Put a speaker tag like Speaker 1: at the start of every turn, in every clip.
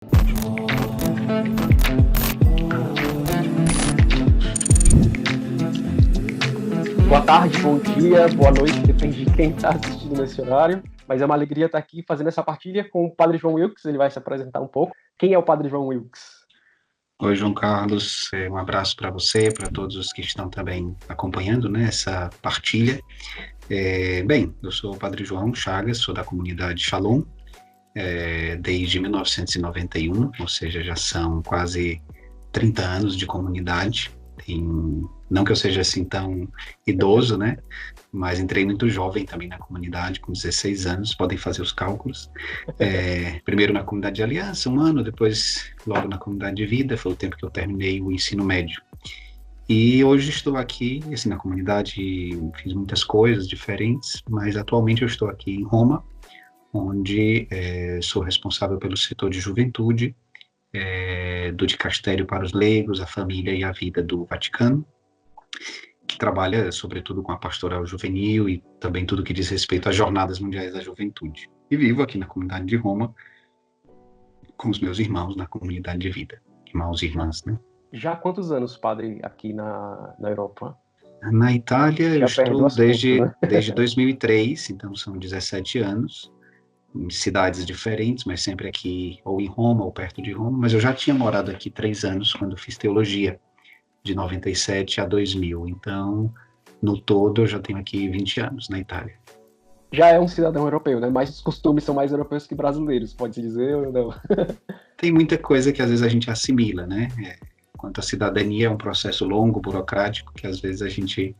Speaker 1: Boa tarde, bom dia, boa noite, depende de quem está assistindo nesse horário. Mas é uma alegria estar aqui fazendo essa partilha com o Padre João Wilkes. Ele vai se apresentar um pouco. Quem é o Padre João Wilkes?
Speaker 2: Oi, João Carlos, um abraço para você, para todos os que estão também acompanhando, né, essa partilha. Bem, eu sou o Padre João Chagas, sou da comunidade Shalom, desde 1991, ou seja, já são quase 30 anos de comunidade. Não que eu seja assim tão idoso, né, mas entrei muito jovem também na comunidade, com 16 anos, podem fazer os cálculos. Primeiro na comunidade de Aliança, 1 ano, depois logo na comunidade de vida, foi o tempo que eu terminei o ensino médio. E hoje estou aqui, assim, na comunidade, fiz muitas coisas diferentes, mas atualmente eu estou aqui em Roma, onde sou responsável pelo setor de juventude, do Dicastério para os Leigos, a Família e a Vida do Vaticano, que trabalha sobretudo com a pastoral juvenil e também tudo que diz respeito às Jornadas Mundiais da Juventude. E vivo aqui na comunidade de Roma com os meus irmãos na comunidade de vida, irmãos e irmãs, né?
Speaker 1: Já há quantos anos, padre, aqui na Europa?
Speaker 2: Na Itália eu estou desde
Speaker 1: contas, né?
Speaker 2: 2003, então são 17 anos, em cidades diferentes, mas sempre aqui, ou em Roma, ou perto de Roma, mas eu já tinha morado aqui 3 anos, quando fiz teologia, de 97 a 2000, então, no todo, eu já tenho aqui 20 anos na Itália.
Speaker 1: Já é um cidadão europeu, né? Mas os costumes são mais europeus que brasileiros, pode-se dizer ou não?
Speaker 2: Tem muita coisa que às vezes a gente assimila, né? Quanto à cidadania, é um processo longo, burocrático, que às vezes a gente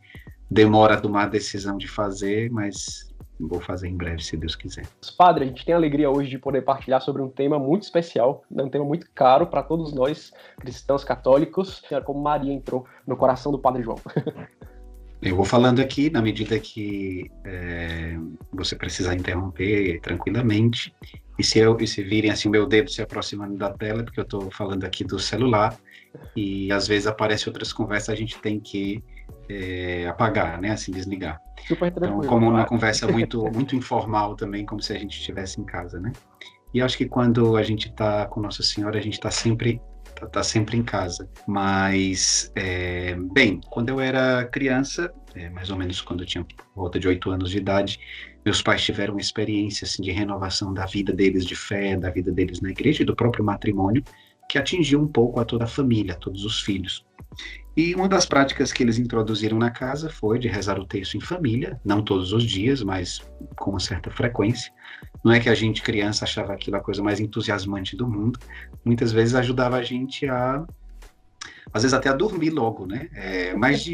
Speaker 2: demora a tomar a decisão de fazer, mas vou fazer em breve, se Deus quiser.
Speaker 1: Padre, a gente tem a alegria hoje de poder partilhar sobre um tema muito especial, um tema muito caro para todos nós, cristãos católicos, como Maria entrou no coração do Padre João.
Speaker 2: Eu vou falando aqui, na medida que você precisar interromper tranquilamente, e se virem assim meu dedo se aproximando da tela, porque eu estou falando aqui do celular, e às vezes aparecem outras conversas, a gente tem que apagar, né, assim, desligar.
Speaker 1: Super tranquilo.
Speaker 2: Então, como uma conversa muito, muito informal também, como se a gente estivesse em casa, né? E acho que quando a gente está com Nossa Senhora, a gente está sempre em casa. Mas, bem, quando eu era criança, mais ou menos quando eu tinha por volta de 8 anos de idade, meus pais tiveram uma experiência assim, de renovação da vida deles de fé, da vida deles na igreja e do próprio matrimônio, que atingiu um pouco a toda a família, a todos os filhos. E uma das práticas que eles introduziram na casa foi de rezar o terço em família, não todos os dias, mas com uma certa frequência. Não é que a gente, criança, achava aquilo a coisa mais entusiasmante do mundo, muitas vezes ajudava a gente às vezes até a dormir logo, né? Mas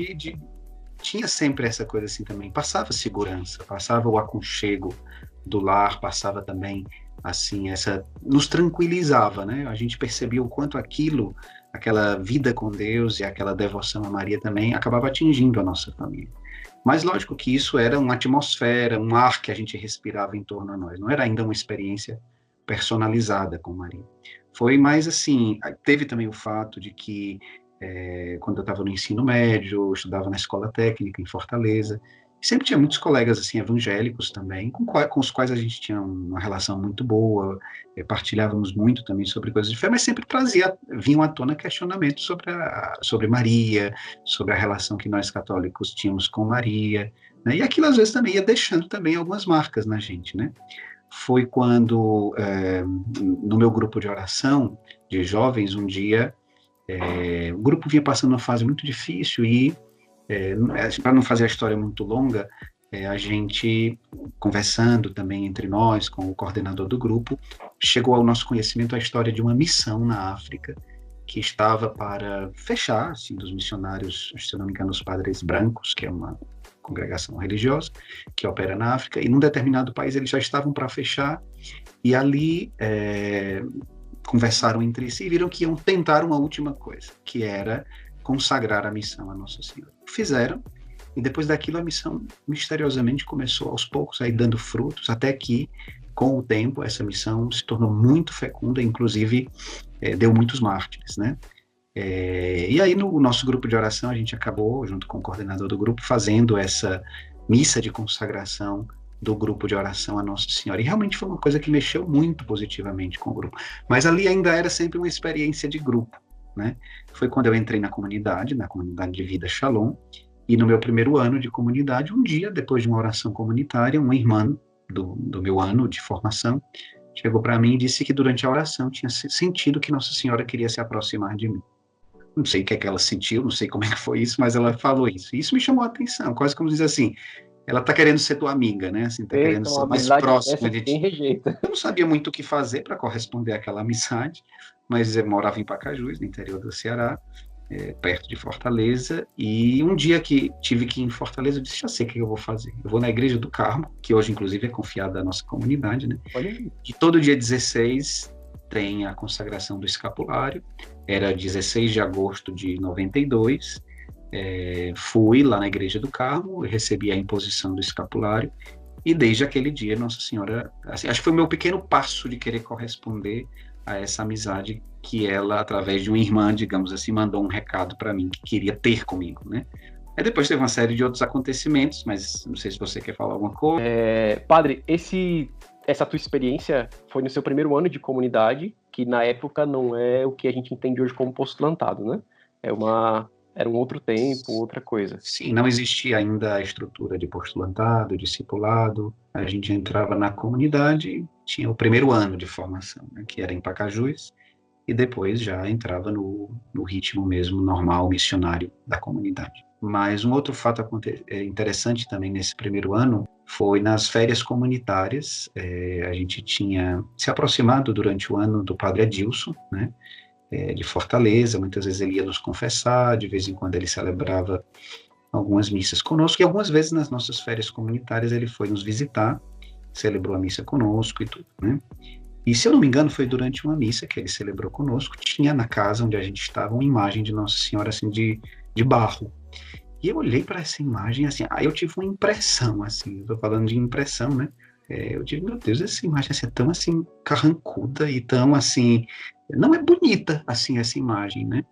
Speaker 2: tinha sempre essa coisa assim também, passava segurança, passava o aconchego do lar, passava também, assim, nos tranquilizava, né? A gente percebia o quanto aquela vida com Deus e aquela devoção a Maria também acabava atingindo a nossa família. Mas lógico que isso era uma atmosfera, um ar que a gente respirava em torno a nós, não era ainda uma experiência personalizada com Maria. Foi mais assim, teve também o fato de que quando eu estava no ensino médio, eu estudava na escola técnica em Fortaleza, sempre tinha muitos colegas assim evangélicos também, com os quais a gente tinha uma relação muito boa, partilhávamos muito também sobre coisas de fé, mas sempre vinham à tona questionamentos sobre Maria, sobre a relação que nós católicos tínhamos com Maria, né? E aquilo às vezes também ia deixando também algumas marcas na gente, né? Foi quando, no meu grupo de oração de jovens, um dia, o grupo vinha passando uma fase muito difícil e, para não fazer a história muito longa, a gente, conversando também entre nós, com o coordenador do grupo, chegou ao nosso conhecimento a história de uma missão na África, que estava para fechar, assim, dos missionários, se eu não me engano, os Padres Brancos, que é uma congregação religiosa, que opera na África, e num determinado país eles já estavam para fechar, e ali conversaram entre si e viram que iam tentar uma última coisa, que era consagrar a missão a Nossa Senhora. Fizeram, e depois daquilo a missão misteriosamente começou aos poucos a ir dando frutos, até que, com o tempo, essa missão se tornou muito fecunda, inclusive deu muitos mártires, né? E aí no nosso grupo de oração a gente acabou, junto com o coordenador do grupo, fazendo essa missa de consagração do grupo de oração a Nossa Senhora. E realmente foi uma coisa que mexeu muito positivamente com o grupo. Mas ali ainda era sempre uma experiência de grupo, né? Foi quando eu entrei na comunidade de Vida Shalom, e no meu primeiro ano de comunidade, um dia, depois de uma oração comunitária, uma irmã do meu ano de formação chegou para mim e disse que durante a oração tinha sentido que Nossa Senhora queria se aproximar de mim. Não sei o que é que ela sentiu, não sei como é que foi isso, mas ela falou isso. E isso me chamou a atenção, quase como dizer assim, ela tá querendo ser tua amiga, né? Assim, tá querendo ser mais próxima de ti.
Speaker 1: Quem rejeita.
Speaker 2: Eu não sabia muito o que fazer para corresponder àquela amizade, mas eu morava em Pacajus, no interior do Ceará, perto de Fortaleza, e um dia que tive que ir em Fortaleza, eu disse, já sei o que eu vou fazer. Eu vou na Igreja do Carmo, que hoje, inclusive, é confiada à nossa comunidade, né? E todo dia 16 tem a consagração do escapulário. Era 16 de agosto de 92, fui lá na Igreja do Carmo, recebi a imposição do escapulário, e desde aquele dia, Nossa Senhora, assim, acho que foi o meu pequeno passo de querer corresponder a essa amizade que ela, através de uma irmã, digamos assim, mandou um recado para mim que queria ter comigo, né? Aí depois teve uma série de outros acontecimentos, mas não sei se você quer falar alguma coisa.
Speaker 1: Padre, essa tua experiência foi no seu primeiro ano de comunidade, que na época não é o que a gente entende hoje como postulantado, né? Era um outro tempo, outra coisa.
Speaker 2: Sim, não existia ainda a estrutura de postulantado, discipulado. A gente entrava na comunidade, tinha o primeiro ano de formação, né, que era em Pacajus, e depois já entrava no ritmo mesmo normal, missionário da comunidade. Mas um outro fato interessante também nesse primeiro ano foi nas férias comunitárias. A gente tinha se aproximado durante o ano do Padre Adilson, né, de Fortaleza. Muitas vezes ele ia nos confessar, de vez em quando ele celebrava algumas missas conosco, e algumas vezes nas nossas férias comunitárias ele foi nos visitar, celebrou a missa conosco e tudo, né? E se eu não me engano foi durante uma missa que ele celebrou conosco, tinha na casa onde a gente estava uma imagem de Nossa Senhora assim de barro. E eu olhei para essa imagem assim, aí eu tive uma impressão assim, estou falando de impressão, né? Eu digo, meu Deus, essa imagem assim, é tão assim carrancuda e tão assim, não é bonita assim essa imagem, né?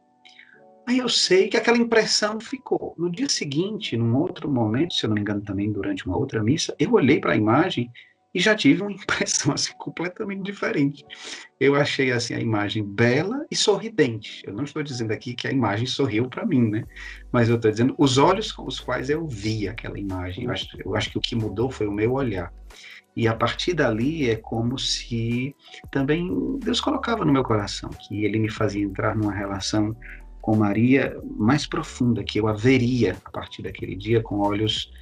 Speaker 2: Aí eu sei que aquela impressão ficou. No dia seguinte, num outro momento, se eu não me engano também durante uma outra missa, eu olhei para a imagem e já tive uma impressão assim completamente diferente. Eu achei assim a imagem bela e sorridente. Eu não estou dizendo aqui que a imagem sorriu para mim, né? Mas eu estou dizendo os olhos com os quais eu vi aquela imagem. Eu acho que o que mudou foi o meu olhar. E a partir dali é como se também Deus colocava no meu coração que Ele me fazia entrar numa relação com Maria mais profunda, que eu a veria a partir daquele dia com olhos,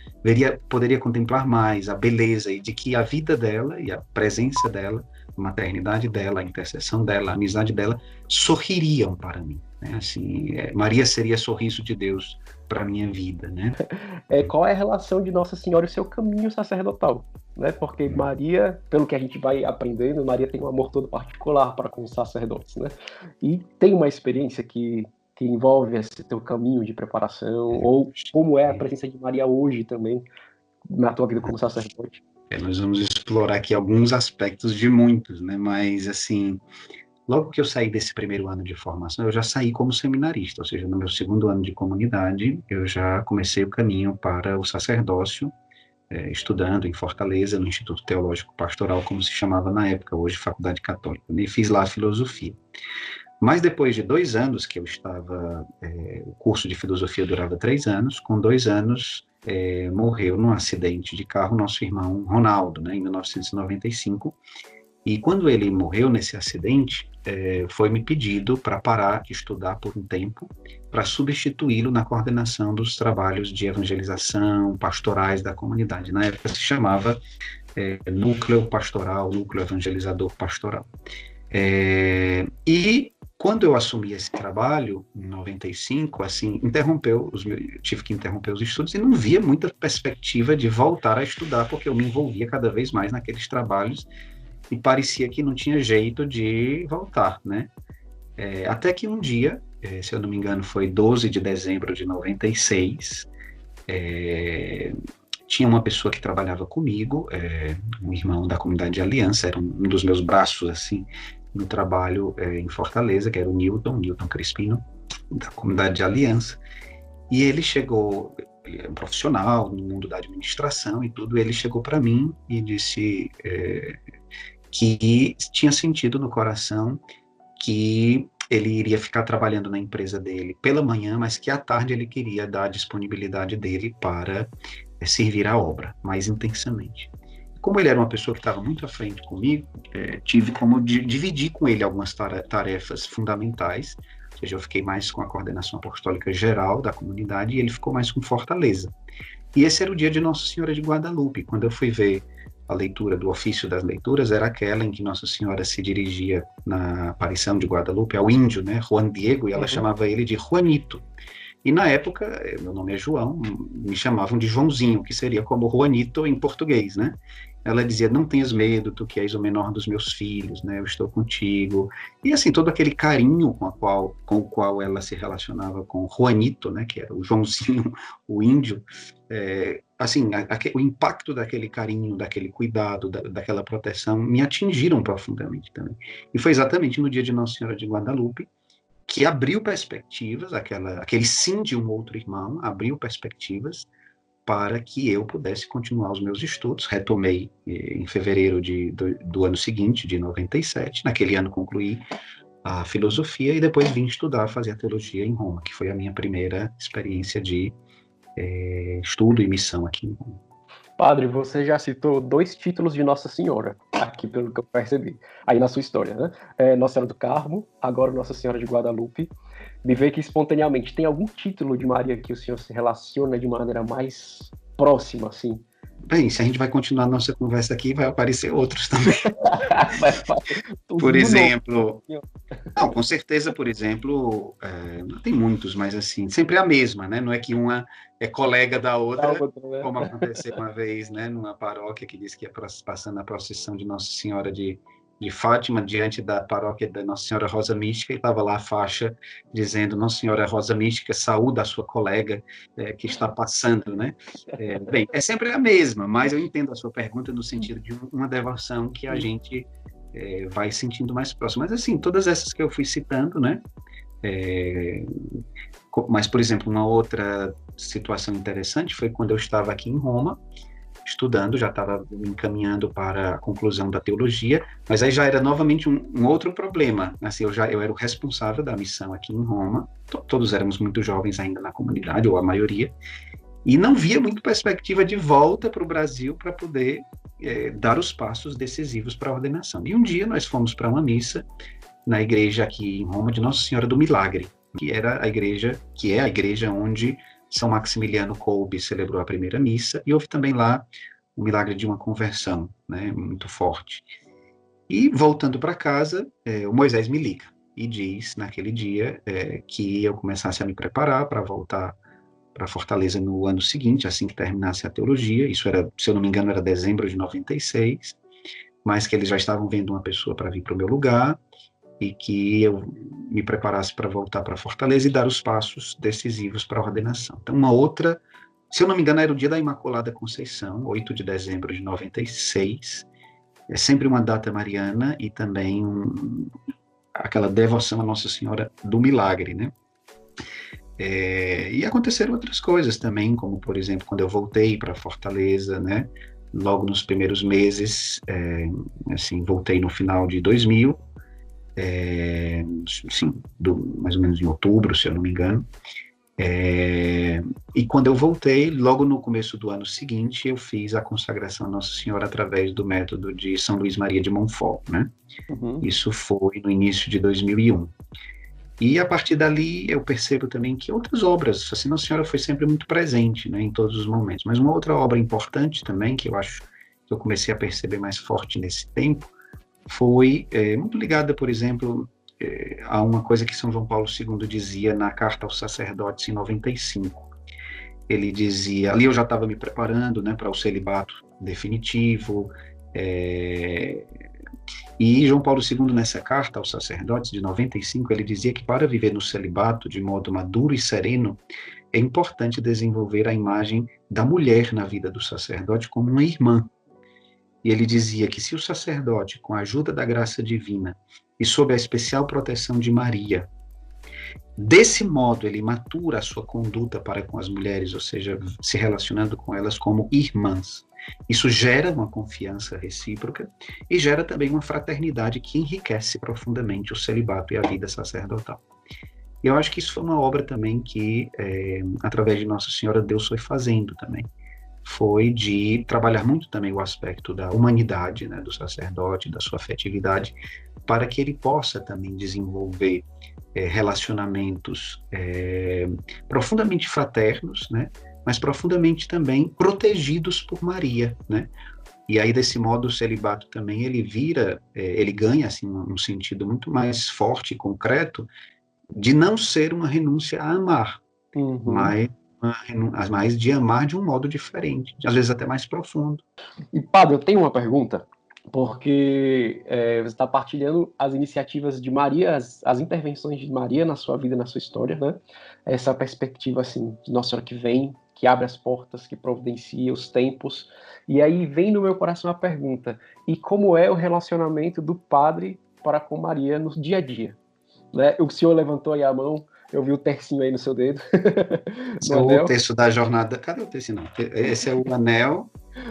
Speaker 2: poderia contemplar mais a beleza e de que a vida dela e a presença dela, a maternidade dela, a intercessão dela, a amizade dela, sorririam para mim, né? Assim, Maria seria sorriso de Deus para a minha vida, né?
Speaker 1: Qual é a relação de Nossa Senhora e o seu caminho sacerdotal? Né? Porque Maria, pelo que a gente vai aprendendo, Maria tem um amor todo particular para com os sacerdotes, né? E tem uma experiência que envolve esse teu caminho de preparação, ou como é a presença de Maria hoje também na tua vida como sacerdote.
Speaker 2: Nós vamos explorar aqui alguns aspectos de muitos, né? Mas, assim, logo que eu saí desse primeiro ano de formação, eu já saí como seminarista, ou seja, no meu segundo ano de comunidade, eu já comecei o caminho para o sacerdócio, estudando em Fortaleza, no Instituto Teológico Pastoral, como se chamava na época, hoje Faculdade Católica, e fiz lá a filosofia. Mas depois de 2 anos que eu estava, o curso de filosofia durava 3 anos, com 2 anos morreu num acidente de carro nosso irmão Ronaldo, né, em 1995, e quando ele morreu nesse acidente, foi-me pedido para parar de estudar por um tempo, para substituí-lo na coordenação dos trabalhos de evangelização, pastorais da comunidade. Na época se chamava Núcleo Pastoral, Núcleo Evangelizador Pastoral. E quando eu assumi esse trabalho, em 95, assim, tive que interromper os estudos e não via muita perspectiva de voltar a estudar, porque eu me envolvia cada vez mais naqueles trabalhos e parecia que não tinha jeito de voltar, né? Até que um dia, se eu não me engano, foi 12 de dezembro de 96, tinha uma pessoa que trabalhava comigo, um irmão da comunidade de Aliança, era um dos meus braços, assim, no trabalho em Fortaleza, que era o Newton Crispino, da comunidade de Aliança, e ele chegou ele é um profissional no mundo da administração e tudo, ele chegou para mim e disse que tinha sentido no coração que ele iria ficar trabalhando na empresa dele pela manhã, mas que à tarde ele queria dar a disponibilidade dele para servir a obra mais intensamente. Como ele era uma pessoa que estava muito à frente comigo, tive como dividir com ele algumas tarefas fundamentais, ou seja, eu fiquei mais com a coordenação apostólica geral da comunidade e ele ficou mais com Fortaleza. E esse era o dia de Nossa Senhora de Guadalupe. Quando eu fui ver a leitura do ofício das leituras, era aquela em que Nossa Senhora se dirigia na aparição de Guadalupe ao índio, né, Juan Diego, e ela chamava ele de Juanito. E na época, meu nome é João, me chamavam de Joãozinho, que seria como Juanito em português, né? Ela dizia, não tenhas medo, tu que és o menor dos meus filhos, né? Eu estou contigo. E assim, todo aquele carinho com o qual ela se relacionava com Juanito, né? Que era o Joãozinho, o índio. Assim, o impacto daquele carinho, daquele cuidado, daquela proteção, me atingiram profundamente também. E foi exatamente no dia de Nossa Senhora de Guadalupe que abriu perspectivas, aquele sim de um outro irmão, abriu perspectivas para que eu pudesse continuar os meus estudos. Retomei em fevereiro do ano seguinte, de 97. Naquele ano concluí a filosofia e depois vim estudar, fazer a teologia em Roma, que foi a minha primeira experiência de estudo e missão aqui em Roma.
Speaker 1: Padre, você já citou 2 títulos de Nossa Senhora, aqui pelo que eu percebi, aí na sua história, né? Nossa Senhora do Carmo, agora Nossa Senhora de Guadalupe. Me veio que espontaneamente, tem algum título de Maria que o senhor se relaciona de maneira mais próxima, assim?
Speaker 2: Bem, se a gente vai continuar a nossa conversa aqui, vai aparecer outros também. Por exemplo, não, com certeza, por exemplo, não tem muitos, mas assim, sempre a mesma, né? Não é que uma é colega da outra, como aconteceu uma vez, né, numa paróquia que disse que ia passando a procissão de Nossa Senhora de Fátima, diante da paróquia da Nossa Senhora Rosa Mística, e estava lá a faixa dizendo, Nossa Senhora Rosa Mística, saúde a sua colega que está passando, né? Bem, é sempre a mesma, mas eu entendo a sua pergunta no sentido de uma devoção que a gente vai sentindo mais próximo. Mas, assim, todas essas que eu fui citando, né? Mas, por exemplo, uma outra situação interessante foi quando eu estava aqui em Roma, estudando, já estava me encaminhando para a conclusão da teologia, mas aí já era novamente um outro problema. Assim, eu era o responsável da missão aqui em Roma, todos éramos muito jovens ainda na comunidade, ou a maioria, e não via muito perspectiva de volta para o Brasil para poder dar os passos decisivos para a ordenação. E um dia nós fomos para uma missa na igreja aqui em Roma de Nossa Senhora do Milagre, que é a igreja onde São Maximiliano Kolbe celebrou a primeira missa, e houve também lá o milagre de uma conversão, né, muito forte. E voltando para casa, o Moisés me liga e diz, naquele dia, que eu começasse a me preparar para voltar para Fortaleza no ano seguinte, assim que terminasse a teologia. Isso era, se eu não me engano, era dezembro de 96, mas que eles já estavam vendo uma pessoa para vir para o meu lugar, e que eu me preparasse para voltar para Fortaleza e dar os passos decisivos para a ordenação. Então, uma outra, se eu não me engano, era o dia da Imaculada Conceição, 8 de dezembro de 96, é sempre uma data mariana e também aquela devoção à Nossa Senhora do Milagre, né? E aconteceram outras coisas também, como, por exemplo, quando eu voltei para Fortaleza, né? Logo nos primeiros meses, assim, voltei no final de 2000, sim, mais ou menos em outubro, se eu não me engano. E quando eu voltei, logo no começo do ano seguinte, eu fiz a consagração a Nossa Senhora através do método de São Luís Maria de Montfort, né? Isso foi no início de 2001. E a partir dali eu percebo também que outras obras, assim, Nossa Senhora foi sempre muito presente, né, em todos os momentos. Mas uma outra obra importante também, que eu acho que eu comecei a perceber mais forte nesse tempo, foi muito ligada, por exemplo, a uma coisa que São João Paulo II dizia na Carta aos Sacerdotes em 95. Ele dizia, ali eu já estava me preparando, né, para o celibato definitivo, e João Paulo II, nessa Carta aos Sacerdotes de 95, ele dizia que para viver no celibato de modo maduro e sereno, é importante desenvolver a imagem da mulher na vida do sacerdote como uma irmã. E ele dizia que se o sacerdote, com a ajuda da graça divina e sob a especial proteção de Maria, Desse modo, ele matura a sua conduta para com as mulheres, ou seja, se relacionando com elas como irmãs. Isso gera uma confiança recíproca e gera também uma fraternidade que enriquece profundamente o celibato e a vida sacerdotal. E eu acho que isso foi uma obra também que, através de Nossa Senhora, Deus foi fazendo também. Foi de trabalhar muito também o aspecto da humanidade, né, do sacerdote, da sua afetividade, para que ele possa também desenvolver relacionamentos profundamente fraternos, né, mas profundamente também protegidos por Maria, né? E aí, desse modo, o celibato também, ele ganha, assim, um sentido muito mais forte e concreto de não ser uma renúncia a amar, mas de amar de um modo diferente, às vezes até mais profundo.
Speaker 1: E, padre, eu tenho uma pergunta, porque você está partilhando as iniciativas de Maria, as intervenções de Maria na sua vida, na sua história, né? Essa perspectiva, assim, de Nossa Senhora que vem, que abre as portas, que providencia os tempos. E aí vem no meu coração a pergunta: e como é o relacionamento do padre para com Maria no dia a dia? Né? O senhor levantou aí a mão, eu vi o tercinho aí no seu dedo.
Speaker 2: Esse é o terço da jornada. Cadê o terço? Não. Esse é o anel.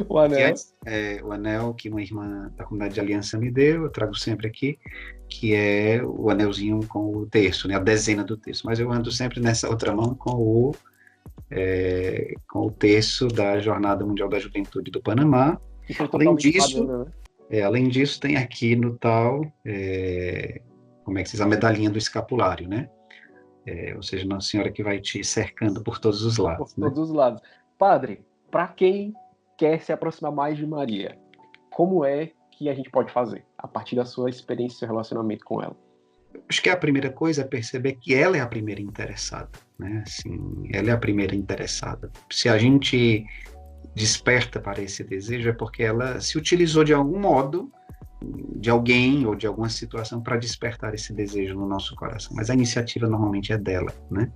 Speaker 1: O anel.
Speaker 2: Que o anel que uma irmã da comunidade de aliança me deu, eu trago sempre aqui, que é o anelzinho com o terço, né, a dezena do terço. Mas eu ando sempre nessa outra mão com o terço da Jornada Mundial da Juventude do Panamá. Além disso, tem aqui no tal, como é que se diz, a medalhinha do escapulário, né? Ou seja, Nossa Senhora que vai te cercando por todos os lados.
Speaker 1: Por todos os lados. Padre, para quem quer se aproximar mais de Maria, como é que a gente pode fazer, a partir da sua experiência e seu relacionamento com ela?
Speaker 2: Acho que a primeira coisa é perceber que ela é a primeira interessada, né? Assim, ela é a primeira interessada. Se a gente desperta para esse desejo, é porque ela se utilizou de algum modo, de alguém ou de alguma situação para despertar esse desejo no nosso coração. Mas a iniciativa normalmente é dela, né?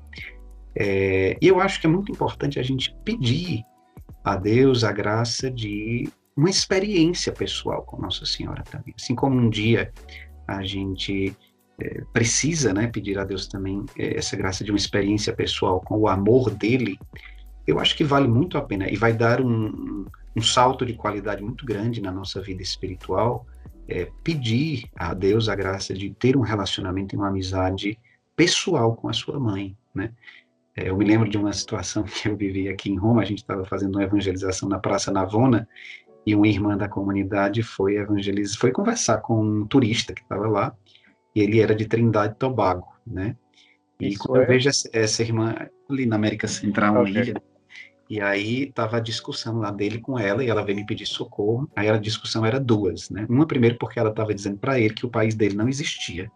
Speaker 2: E eu acho que é muito importante a gente pedir a Deus a graça de uma experiência pessoal com Nossa Senhora também. Assim como um dia a gente precisa, né, pedir a Deus também essa graça de uma experiência pessoal com o amor dele, eu acho que vale muito a pena e vai dar um salto de qualidade muito grande na nossa vida espiritual, pedir a Deus a graça de ter um relacionamento e uma amizade pessoal com a sua mãe, né? Eu me lembro de uma situação que eu vivi aqui em Roma. A gente estava fazendo uma evangelização na Praça Navona e uma irmã da comunidade foi conversar com um turista que estava lá, e ele era de Trindade e Tobago, né? E quando eu vejo essa irmã ali na América Central, uma ilha, e aí estava a discussão lá dele com ela, e ela veio me pedir socorro. Aí a discussão era duas, né? Uma, primeiro, porque ela estava dizendo para ele que o país dele não existia.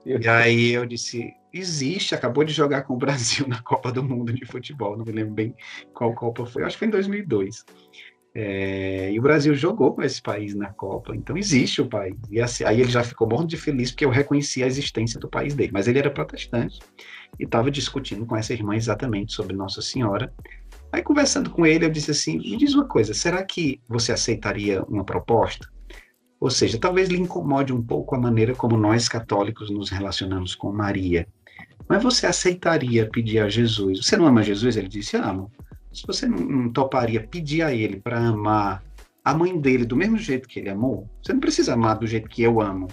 Speaker 2: E aí eu disse: existe, acabou de jogar com o Brasil na Copa do Mundo de futebol, não me lembro bem qual Copa foi, acho que foi em 2002. E o Brasil jogou com esse país na Copa, então existe o país. E assim, aí ele já ficou morto de feliz porque eu reconhecia a existência do país dele, mas ele era protestante e estava discutindo com essa irmã exatamente sobre Nossa Senhora. Aí, conversando com ele, eu disse assim: me diz uma coisa, será que você aceitaria uma proposta? Ou seja, talvez lhe incomode um pouco a maneira como nós católicos nos relacionamos com Maria, mas você aceitaria pedir a Jesus? Você não ama Jesus? Ele disse: amo. Se você não toparia pedir a ele para amar a mãe dele do mesmo jeito que ele amou, você não precisa amar do jeito que eu amo,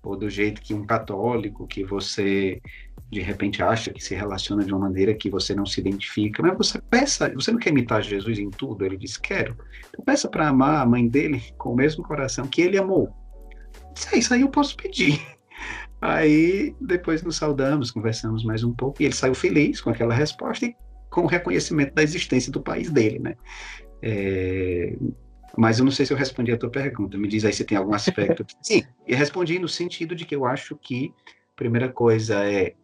Speaker 2: ou do jeito que um católico que você de repente acha que se relaciona de uma maneira que você não se identifica, mas você não quer imitar Jesus em tudo? Ele disse: quero. Então peça para amar a mãe dele com o mesmo coração que ele amou. Isso aí eu posso pedir. Aí depois nos saudamos, conversamos mais um pouco, e ele saiu feliz com aquela resposta e com o reconhecimento da existência do país dele, né? Mas eu não sei se eu respondi a tua pergunta. Me diz aí se tem algum aspecto. Sim, eu respondi no sentido de que eu acho que a primeira coisa é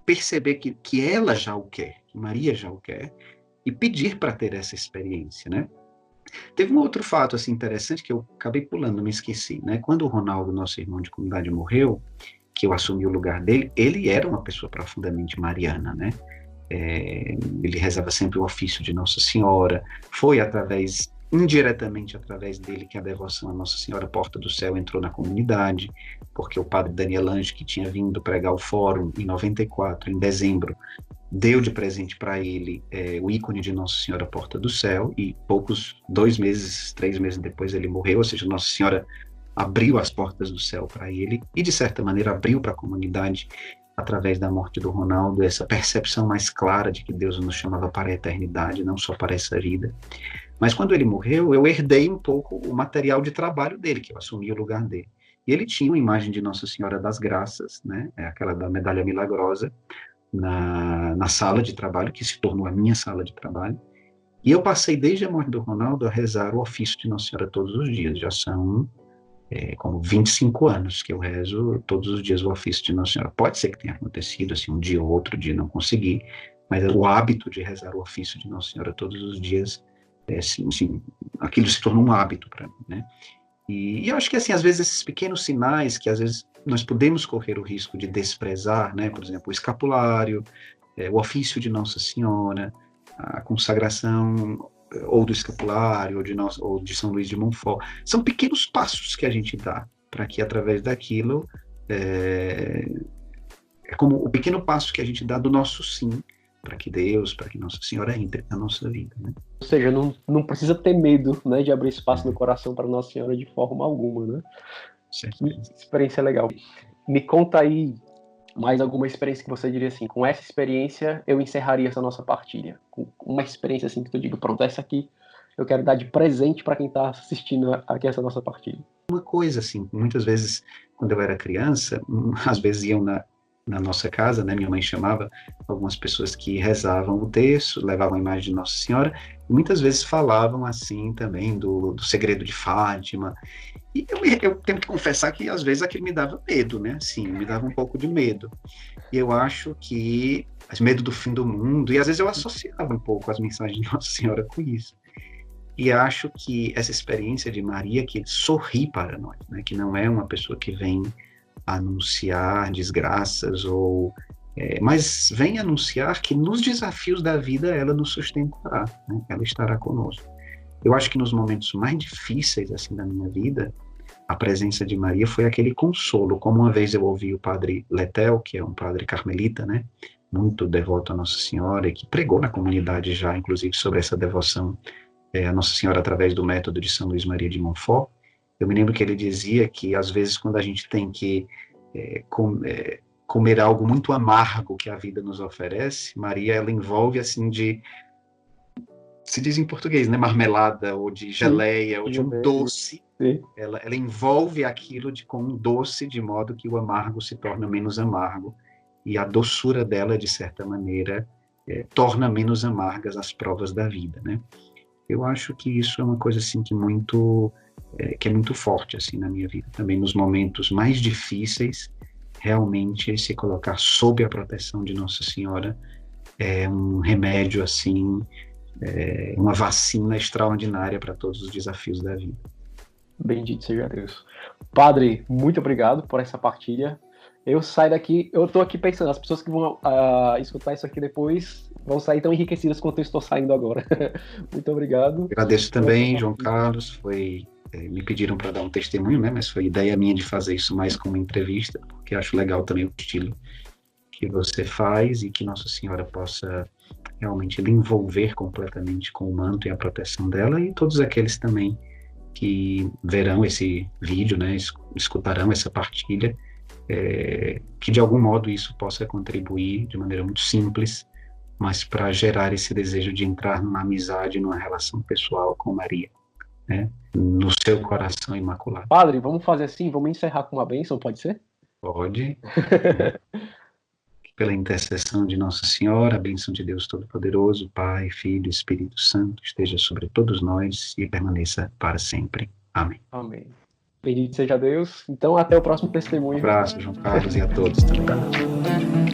Speaker 2: perceber que ela já o quer, que Maria já o quer, e pedir para ter essa experiência, né? Teve um outro fato assim interessante que eu acabei pulando, me esqueci, né? Quando o Ronaldo, nosso irmão de comunidade, morreu, que eu assumi o lugar dele, ele era uma pessoa profundamente mariana, né? Ele rezava sempre o ofício de Nossa Senhora. Foi através indiretamente através dele que a devoção a Nossa Senhora Porta do Céu entrou na comunidade, porque o padre Daniel Lange, que tinha vindo pregar o fórum em 94, em dezembro, deu de presente para ele o ícone de Nossa Senhora Porta do Céu, e 2 meses, 3 meses depois ele morreu, ou seja, Nossa Senhora abriu as portas do céu para ele, e de certa maneira abriu para a comunidade, através da morte do Ronaldo, essa percepção mais clara de que Deus nos chamava para a eternidade, não só para essa vida. Mas quando ele morreu, eu herdei um pouco o material de trabalho dele, que eu assumi o lugar dele. E ele tinha uma imagem de Nossa Senhora das Graças, né, aquela da medalha milagrosa, na sala de trabalho, que se tornou a minha sala de trabalho. E eu passei, desde a morte do Ronaldo, a rezar o ofício de Nossa Senhora todos os dias. Já são como 25 anos que eu rezo todos os dias o ofício de Nossa Senhora. Pode ser que tenha acontecido assim, um dia ou outro dia não consegui, mas o hábito de rezar o ofício de Nossa Senhora todos os dias, assim, aquilo se tornou um hábito para mim, né? E eu acho que, assim, às vezes esses pequenos sinais que às vezes nós podemos correr o risco de desprezar, né? Por exemplo, o escapulário, o ofício de Nossa Senhora, a consagração ou do escapulário, ou de São Luís de Montfort, são pequenos passos que a gente dá para que, através daquilo, é como o pequeno passo que a gente dá do nosso sim, para que Deus, para que Nossa Senhora entre na nossa vida, né?
Speaker 1: Ou seja, não precisa ter medo, né, de abrir espaço no coração para Nossa Senhora de forma alguma, né? Que experiência legal. Me conta aí mais alguma experiência que você diria assim, com essa experiência eu encerraria essa nossa partilha. Com uma experiência assim que tu diga, pronto, essa aqui eu quero dar de presente para quem está assistindo aqui essa nossa partilha.
Speaker 2: Uma coisa assim, muitas vezes, quando eu era criança, às vezes iam na nossa casa, né, minha mãe chamava algumas pessoas que rezavam o texto, levavam a imagem de Nossa Senhora, e muitas vezes falavam assim também do segredo de Fátima, e eu tenho que confessar que às vezes aquilo me dava medo, né, assim, me dava um pouco de medo, e eu acho que, medo do fim do mundo, e às vezes eu associava um pouco as mensagens de Nossa Senhora com isso, e acho que essa experiência de Maria, que sorri para nós, né, que não é uma pessoa que vem anunciar desgraças, mas vem anunciar que nos desafios da vida ela nos sustentará, né? Ela estará conosco. Eu acho que nos momentos mais difíceis assim da minha vida, a presença de Maria foi aquele consolo, como uma vez eu ouvi o padre Letel, que é um padre carmelita, né? Muito devoto a Nossa Senhora, e que pregou na comunidade já, inclusive, sobre essa devoção a Nossa Senhora através do método de São Luís Maria de Montfort. Eu me lembro que ele dizia que, às vezes, quando a gente tem que comer algo muito amargo que a vida nos oferece, Maria, ela envolve, assim, se diz em português, né, marmelada, ou de geleia, ou de um doce. Ela envolve aquilo com um doce, de modo que o amargo se torna menos amargo. E a doçura dela, de certa maneira, torna menos amargas as provas da vida, né? Eu acho que isso é uma coisa, assim, que é muito forte assim na minha vida. Também nos momentos mais difíceis, realmente se colocar sob a proteção de Nossa Senhora é um remédio assim, uma vacina extraordinária para todos os desafios da vida.
Speaker 1: Bendito seja Deus. Padre, muito obrigado por essa partilha. Eu saio daqui, eu estou aqui pensando, as pessoas que vão escutar isso aqui depois vão sair tão enriquecidas quanto eu estou saindo agora. Muito obrigado.
Speaker 2: Agradeço também, João Carlos, me pediram para dar um testemunho, né, mas foi ideia minha de fazer isso mais como entrevista, porque acho legal também o estilo que você faz e que Nossa Senhora possa realmente lhe envolver completamente com o manto e a proteção dela, e todos aqueles também que verão esse vídeo, né, escutarão essa partilha, que de algum modo isso possa contribuir de maneira muito simples, mas para gerar esse desejo de entrar numa amizade, numa relação pessoal com Maria, né, no seu coração imaculado.
Speaker 1: Padre, vamos fazer assim, vamos encerrar com uma bênção, pode ser?
Speaker 2: Pode. Pela intercessão de Nossa Senhora, a bênção de Deus Todo-Poderoso, Pai, Filho e Espírito Santo, esteja sobre todos nós e permaneça para sempre. Amém.
Speaker 1: Amém. Bendito seja Deus. Então, até o próximo testemunho.
Speaker 2: Um abraço, João Carlos, e a todos também.